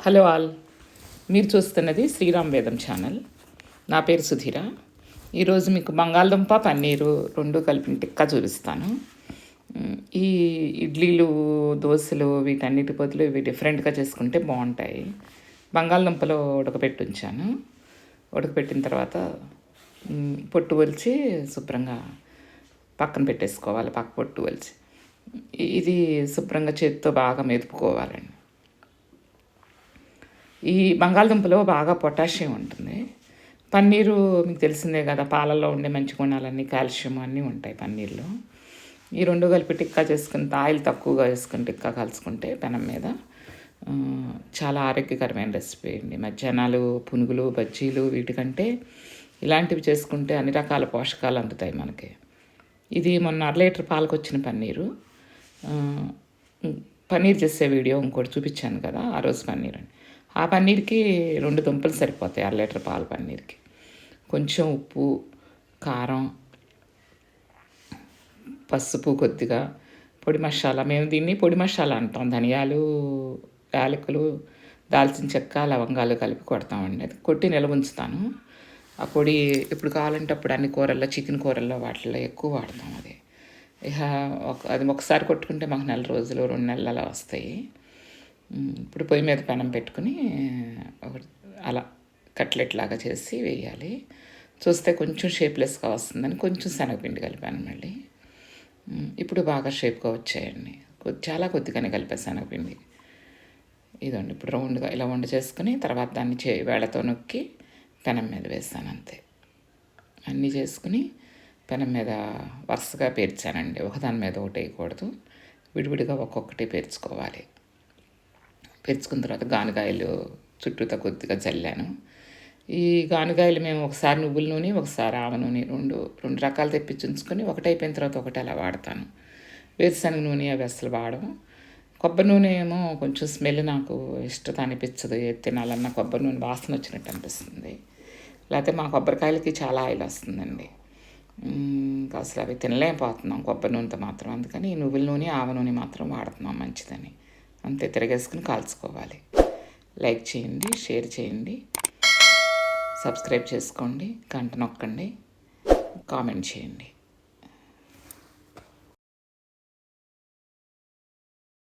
Hello all, మీరు చూస్తున్నది శ్రీరామ్ వేదం ఛానల్. నా పేరు సుధీర. ఈరోజు మీకు బంగాళదుంప పన్నీరు రెండు కలిపిన టిక్కా చూపిస్తాను. ఈ ఇడ్లీలు, దోశలు వీటన్నిటి బదులు ఇవి డిఫరెంట్గా చేసుకుంటే బాగుంటాయి. బంగాళదుంపలో ఉడకపెట్టించాను. ఉడకపెట్టిన తర్వాత పొట్టు ఒలిచి శుభ్రంగా పక్కన పెట్టేసుకోవాలి. పొట్టు ఒలిచి ఇది శుభ్రంగా చేతితో బాగా మెదుపుకోవాలండి. ఈ బంగాళదుంపలో బాగా పొటాషియం ఉంటుంది. పన్నీరు మీకు తెలిసిందే కదా, పాలల్లో ఉండే మంచి గుణాలన్నీ, కాల్షియం అన్నీ ఉంటాయి పన్నీర్లో. ఈ రెండు కలిపి టిక్కా చేసుకుని ఆయిల్ తక్కువగా వేసుకుని టిక్కా కలుసుకుంటే పెనం మీద చాలా ఆరోగ్యకరమైన రెసిపీ అండి. మధ్యాహ్నాలు పునుగులు, బజ్జీలు వీటికంటే ఇలాంటివి చేసుకుంటే అన్ని రకాల పోషకాలు అందుతాయి మనకి. ఇది మొన్న 1.5 లీటర్ పాలకు వచ్చిన పన్నీరు. పన్నీర్ చేసే వీడియో ఇంకోటి చూపించాను కదా, ఆ రోజు పన్నీర్ అండి. ఆ పన్నీర్కి 2 దుంపలు సరిపోతాయి. 1.5 లీటర్ పాల పన్నీర్కి కొంచెం ఉప్పు, కారం, పసుపు, కొద్దిగా పొడి మసాలా. మేము దీన్ని పొడి మసాలా అంటాం. ధనియాలు, యాలకులు, దాల్చిన చెక్క, లవంగాలు కలిపి కొడతామండి. అది కొట్టి నిల్వ ఉంచుతాను. ఆ పొడి ఎప్పుడు కావాలంటే అప్పుడు అన్ని కూరల్లో, చికెన్ కూరల్లో వాటిల్లో ఎక్కువ వాడతాం. అది అది ఒకసారి కొట్టుకుంటే మాకు 4 రోజులు, 2 నెలలు అలా వస్తాయి. ఇప్పుడు పొయ్యి మీద పెనం పెట్టుకుని అలా కట్లెట్ లాగా చేసి వేయాలి. చూస్తే కొంచెం షేప్లెస్గా వస్తుందని కొంచెం శనగపిండి కలిపాను మళ్ళీ. ఇప్పుడు బాగా షేప్గా వచ్చాయండి. చాలా కొద్దిగానే కలిపా శనగపిండి. ఇదండి ఇప్పుడు రౌండ్గా ఇలా వంట చేసుకుని తర్వాత దాన్ని వేళ్ళతో నొక్కి పెనం మీద వేస్తాను అంతే. అన్నీ చేసుకుని పెనం మీద వరుసగా పేర్చానండి. ఒకదాని మీద ఒకటి వేయకూడదు, విడివిడిగా ఒక్కొక్కటి పేర్చుకోవాలి. పేర్చుకున్న తర్వాత గానుగాయలు చుట్టూతో కొద్దిగా చల్లాను. ఈ గానుగాయలు మేము ఒకసారి నువ్వుల నూనె, ఒకసారి ఆవ నూనె రెండు రకాలు తెప్పించి ఉంచుకొని ఒకటి అయిపోయిన తర్వాత ఒకటి అలా వాడతాను. వేరుశనగ నూనె అవి అసలు వాడము. కొబ్బరి నూనె ఏమో కొంచెం స్మెల్ నాకు ఇష్టత అనిపించదు. తినాలన్నా కొబ్బరి నూనె వాసన వచ్చినట్టు అనిపిస్తుంది. లేకపోతే మా కొబ్బరికాయలకి చాలా ఆయిల్ వస్తుందండి. అసలు అవి తినలేకపోతున్నాం కొబ్బరి నూనెతో మాత్రం. అందుకని నువ్వుల నూనె, ఆవ నూనె మాత్రం వాడుతున్నాం మంచిదని. అంతే, తిరగేసుకుని కాల్చుకోవాలి. లైక్ చేయండి, షేర్ చేయండి, సబ్స్క్రైబ్ చేసుకోండి, గంట నొక్కండి, కామెంట్ చేయండి.